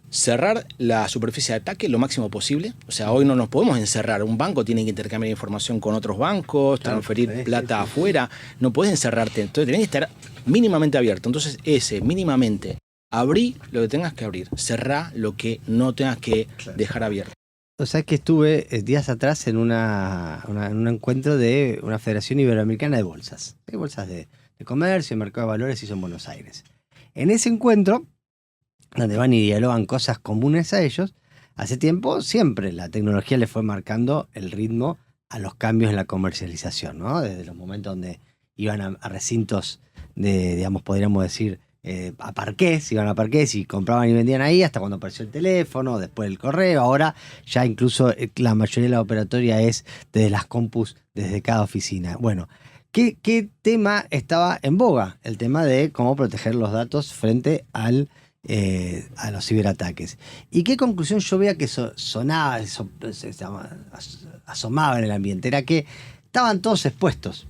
cerrar la superficie de ataque lo máximo posible. O sea, hoy no nos podemos encerrar. Un banco tiene que intercambiar información con otros bancos, transferir plata afuera. No puedes encerrarte. Entonces tenés que estar mínimamente abierto. Entonces mínimamente. Abrí lo que tengas que abrir. Cerrá lo que no tengas que dejar abierto. O sea que estuve días atrás en un encuentro de una Federación Iberoamericana de Bolsas. Hay bolsas de comercio, de mercado de valores, hizo en Buenos Aires. En ese encuentro, donde van y dialogan cosas comunes a ellos, hace tiempo siempre la tecnología le fue marcando el ritmo a los cambios en la comercialización, ¿no? Desde los momentos donde iban a recintos de, digamos, podríamos decir, a parqués, iban a parqués y compraban y vendían ahí, hasta cuando apareció el teléfono, después el correo. Ahora ya incluso la mayoría de la operatoria es desde las compus, desde cada oficina. Bueno, ¿qué tema estaba en boga? El tema de cómo proteger los datos frente al a los ciberataques. ¿Y qué conclusión yo veía que asomaba en el ambiente? Era que estaban todos expuestos,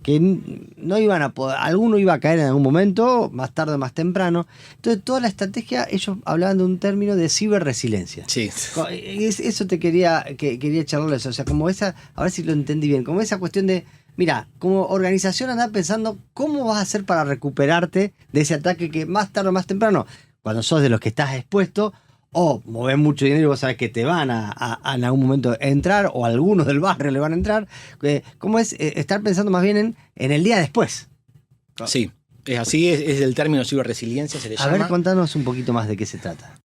que no iban a poder, alguno iba a caer en algún momento, más tarde o más temprano. Entonces toda la estrategia, ellos hablaban de un término de ciberresiliencia. Sí. Eso te quería charlarles, o sea, como esa, a ver si lo entendí bien, como esa cuestión de, mira, como organización andá pensando cómo vas a hacer para recuperarte de ese ataque que más tarde o más temprano, cuando sos de los que estás expuesto, o movés mucho dinero y vos sabés que te van a en algún momento entrar, o algunos del barrio le van a entrar. ¿Cómo es estar pensando más bien en el día después? Sí, es así, es el término ciberresiliencia, se le llama. A ver, contanos un poquito más de qué se trata.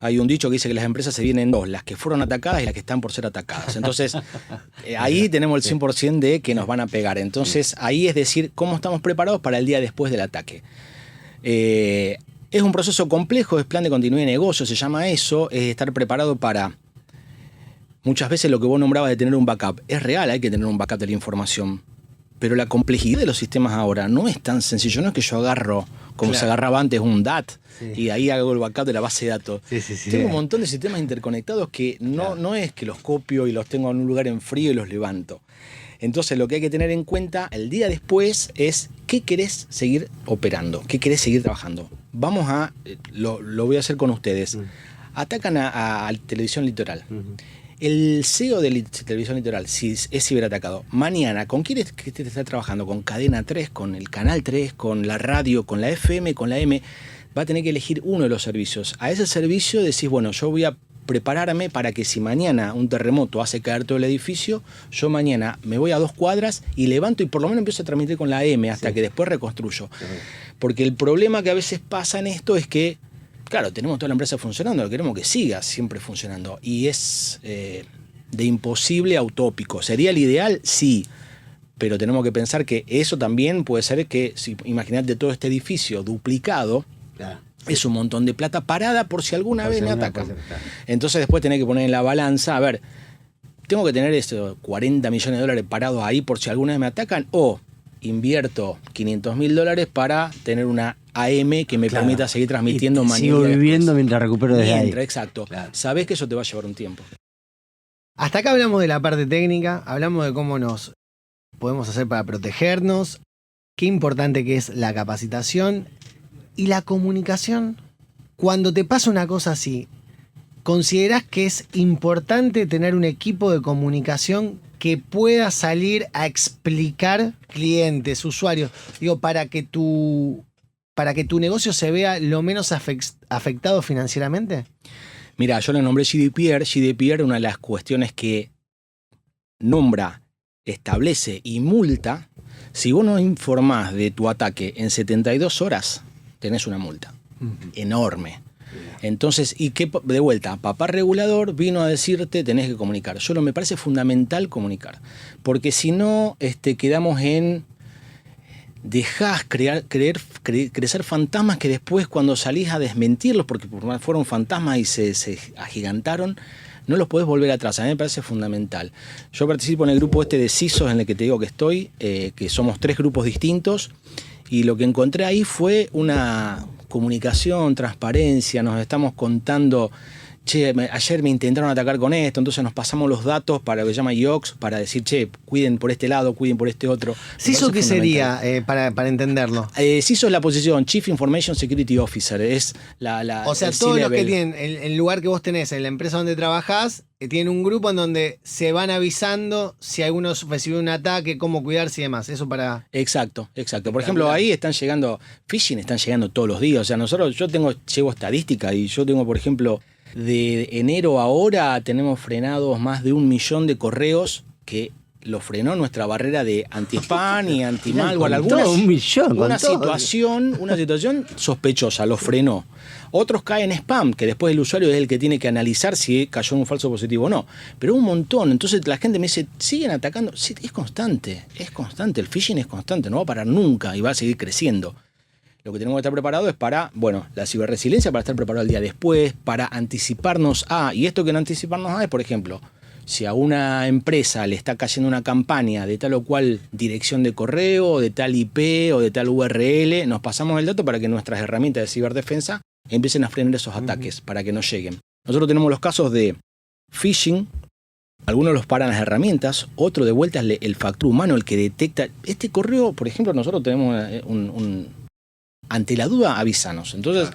Hay un dicho que dice que las empresas se dividen en dos, las que fueron atacadas y las que están por ser atacadas. Entonces, ahí tenemos el 100% de que nos van a pegar. Entonces, ahí es decir, cómo estamos preparados para el día después del ataque. Es un proceso complejo, es plan de continuidad de negocio, se llama eso, es estar preparado para... Muchas veces lo que vos nombrabas de tener un backup, es real, hay que tener un backup de la información, pero la complejidad de los sistemas ahora no es tan sencillo, no es que yo agarro, como se agarraba antes, un DAT, y ahí hago el backup de la base de datos. Tengo un montón de sistemas interconectados que no es que los copio y los tengo en un lugar en frío y los levanto. Entonces lo que hay que tener en cuenta el día después es qué querés seguir operando, qué querés seguir trabajando. Vamos a, lo voy a hacer con ustedes. Atacan a Televisión Litoral. El CEO de Televisión Litoral, si es ciberatacado, mañana, ¿con quién es que está trabajando? ¿Con Cadena 3, con el Canal 3, con la radio, con la FM, con la M? Va a tener que elegir uno de los servicios. A ese servicio decís, bueno, yo voy a prepararme para que si mañana un terremoto hace caer todo el edificio, yo mañana me voy a 2 cuadras y levanto y por lo menos empiezo a transmitir con la M hasta que después reconstruyo. Porque el problema que a veces pasa en esto es que, claro, tenemos toda la empresa funcionando, queremos que siga siempre funcionando y es de imposible a utópico. ¿Sería el ideal? Sí. Pero tenemos que pensar que eso también puede ser que, si imaginate todo este edificio duplicado, es un montón de plata parada por si alguna vez me atacan. Entonces después tenés que poner en la balanza, a ver, tengo que tener esos 40 millones de dólares parados ahí por si alguna vez me atacan, o invierto $500.000 para tener una AM que me permita seguir transmitiendo mañana. Sigo viviendo mientras recupero desde ahí. Exacto. Sabés que eso te va a llevar un tiempo. Hasta acá hablamos de la parte técnica, hablamos de cómo nos podemos hacer para protegernos, qué importante que es la capacitación. ¿Y la comunicación? Cuando te pasa una cosa así, ¿considerás que es importante tener un equipo de comunicación que pueda salir a explicar clientes, usuarios, digo, para que tu negocio se vea lo menos afectado financieramente? Mira, yo le nombré GDPR. GDPR, una de las cuestiones que nombra, establece y multa, si vos no informás de tu ataque en 72 horas, tenés una multa enorme. Entonces, y que de vuelta, papá regulador vino a decirte tenés que comunicar. Me parece fundamental comunicar, porque si no, quedamos en dejás crecer fantasmas que después cuando salís a desmentirlos, porque fueron fantasmas y se agigantaron, no los podés volver atrás. A mí me parece fundamental. Yo participo en el grupo de CISOs en el que te digo que estoy, que somos 3 grupos distintos. Y lo que encontré ahí fue una comunicación, transparencia, nos estamos contando, che, ayer me intentaron atacar con esto, entonces nos pasamos los datos para lo que se llama IOX, para decir, che, cuiden por este lado, cuiden por este otro. ¿CISO qué sería, para entenderlo? CISO es la posición, Chief Information Security Officer, es o sea, todos los que tienen el lugar que vos tenés en la empresa donde trabajás, tienen un grupo en donde se van avisando si alguno recibe un ataque, cómo cuidarse y demás. Eso para... Exacto. Por ejemplo, ahí están llegando, phishing están llegando todos los días. O sea, llevo estadística y yo tengo, por ejemplo, de enero a ahora tenemos frenados más de 1 millón de correos que lo frenó nuestra barrera de anti-spam y anti-malware. Una situación sospechosa, lo frenó. Otros caen en spam, que después el usuario es el que tiene que analizar si cayó en un falso positivo o no. Pero un montón. Entonces la gente me dice, siguen atacando. Sí, es constante. El phishing es constante, no va a parar nunca y va a seguir creciendo. Lo que tenemos que estar preparados es para, la ciberresiliencia, para estar preparado el día después, para anticiparnos a, y esto que no anticiparnos a es, por ejemplo, Si a una empresa le está cayendo una campaña de tal o cual dirección de correo, o de tal IP o de tal URL, nos pasamos el dato para que nuestras herramientas de ciberdefensa empiecen a frenar esos ataques, para que no lleguen. Nosotros tenemos los casos de phishing, algunos los paran las herramientas, otro de vuelta es el factor humano, el que detecta. Este correo, por ejemplo, nosotros tenemos ante la duda, avísanos. Entonces,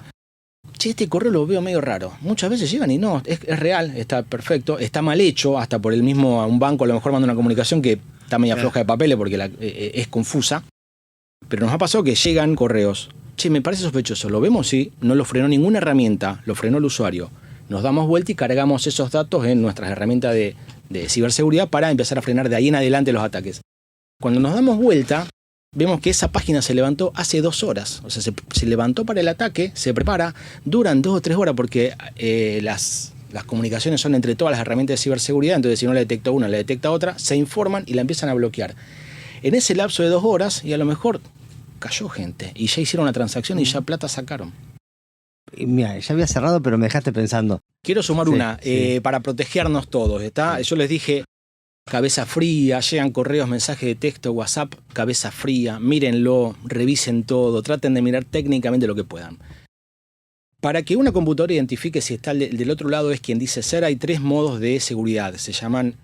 che, este correo lo veo medio raro. Muchas veces llegan y no, es real, está perfecto, está mal hecho, hasta por el mismo, un banco a lo mejor manda una comunicación que está media floja de papeles porque es confusa. Pero nos ha pasado que llegan correos. Che, me parece sospechoso, ¿lo vemos? Sí, no lo frenó ninguna herramienta, lo frenó el usuario. Nos damos vuelta y cargamos esos datos en nuestras herramientas de ciberseguridad para empezar a frenar de ahí en adelante los ataques. Cuando nos damos vuelta, vemos que esa página se levantó hace 2 horas. O sea, se levantó para el ataque, se prepara, duran 2 o 3 horas porque las comunicaciones son entre todas las herramientas de ciberseguridad, entonces si no la detecta una, la detecta otra, se informan y la empiezan a bloquear. En ese lapso de 2 horas, y a lo mejor cayó gente, y ya hicieron una transacción y ya plata sacaron. Y mira, ya había cerrado, pero me dejaste pensando. Quiero sumar una, para protegernos todos, ¿está? Yo les dije, cabeza fría, llegan correos, mensajes de texto, WhatsApp, cabeza fría, mírenlo, revisen todo, traten de mirar técnicamente lo que puedan. Para que una computadora identifique si está del otro lado es quien dice ser, hay 3 modos de seguridad. Se llaman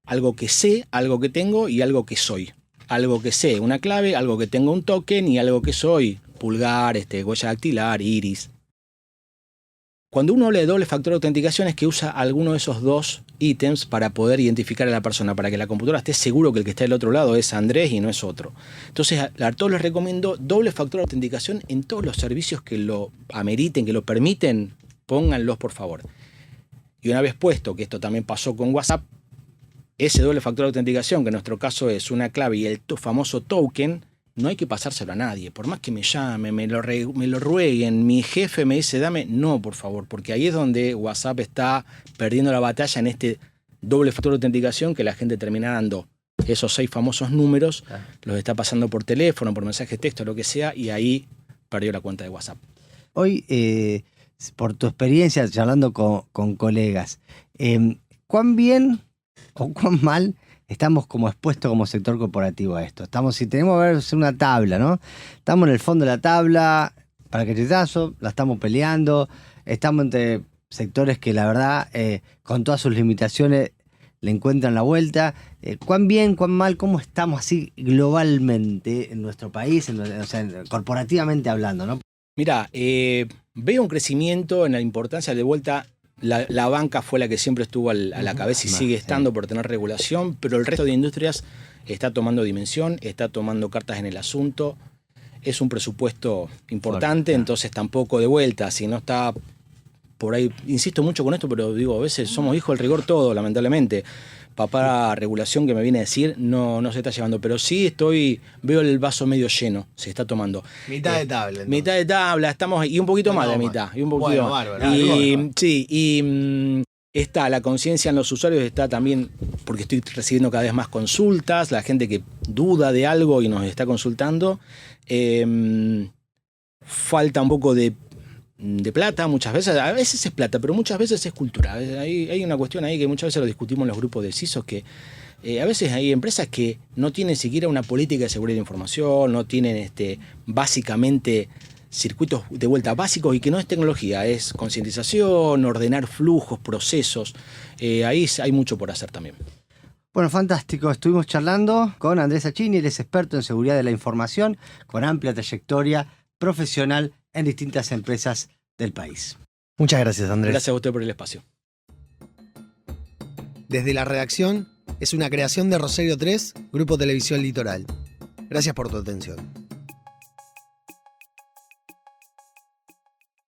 algo que sé, algo que tengo y algo que soy. Algo que sé, una clave, algo que tengo un token y algo que soy, pulgar, huella dactilar, iris. Cuando uno habla de doble factor de autenticación es que usa alguno de esos 2 ítems para poder identificar a la persona, para que la computadora esté seguro que el que está del otro lado es Andrés y no es otro. Entonces, a todos les recomiendo doble factor de autenticación en todos los servicios que lo ameriten, que lo permiten, pónganlos por favor. Y una vez puesto, que esto también pasó con WhatsApp, ese doble factor de autenticación, que en nuestro caso es una clave y el famoso token, no hay que pasárselo a nadie. Por más que me llamen, me lo rueguen, mi jefe me dice dame, no, por favor, porque ahí es donde WhatsApp está perdiendo la batalla en este doble factor de autenticación que la gente termina dando. Esos 6 famosos números los está pasando por teléfono, por mensaje de texto, lo que sea, y ahí perdió la cuenta de WhatsApp. Hoy, por tu experiencia charlando con colegas, ¿cuán bien o cuán mal estamos como expuestos como sector corporativo a esto? Si tenemos que ver una tabla, ¿no? Estamos en el fondo de la tabla, para cachetazo, la estamos peleando, estamos entre sectores que la verdad, con todas sus limitaciones, le encuentran la vuelta. ¿Cuán bien, cuán mal, cómo estamos así globalmente en nuestro país, o sea, corporativamente hablando, ¿no? Mirá, veo un crecimiento en la importancia de vuelta. La banca fue la que siempre estuvo a la cabeza y sigue estando por tener regulación, pero el resto de industrias está tomando dimensión, está tomando cartas en el asunto. Es un presupuesto importante, entonces tampoco de vuelta, si no está por ahí, insisto mucho con esto, pero digo, a veces somos hijos del rigor todo, lamentablemente. Papá regulación que me viene a decir no se está llevando, pero sí veo el vaso medio lleno, se está tomando. Mitad de tabla. Entonces. Mitad de tabla, estamos, y un poquito más de mitad. Y un poquito más. Bárbaro. Está la conciencia en los usuarios, está también, porque estoy recibiendo cada vez más consultas, la gente que duda de algo y nos está consultando. Falta un poco de plata muchas veces, a veces es plata, pero muchas veces es cultura. Hay una cuestión ahí que muchas veces lo discutimos en los grupos de CISOs, que a veces hay empresas que no tienen siquiera una política de seguridad de información, no tienen básicamente circuitos de vuelta básicos y que no es tecnología, es concientización, ordenar flujos, procesos. Ahí hay mucho por hacer también. Bueno, fantástico. Estuvimos charlando con Andrés Achini, él es experto en seguridad de la información, con amplia trayectoria profesional en distintas empresas del país. Muchas gracias, Andrés. Gracias a usted por el espacio. Desde la redacción es una creación de Rosario 3, Grupo Televisión Litoral. Gracias por tu atención.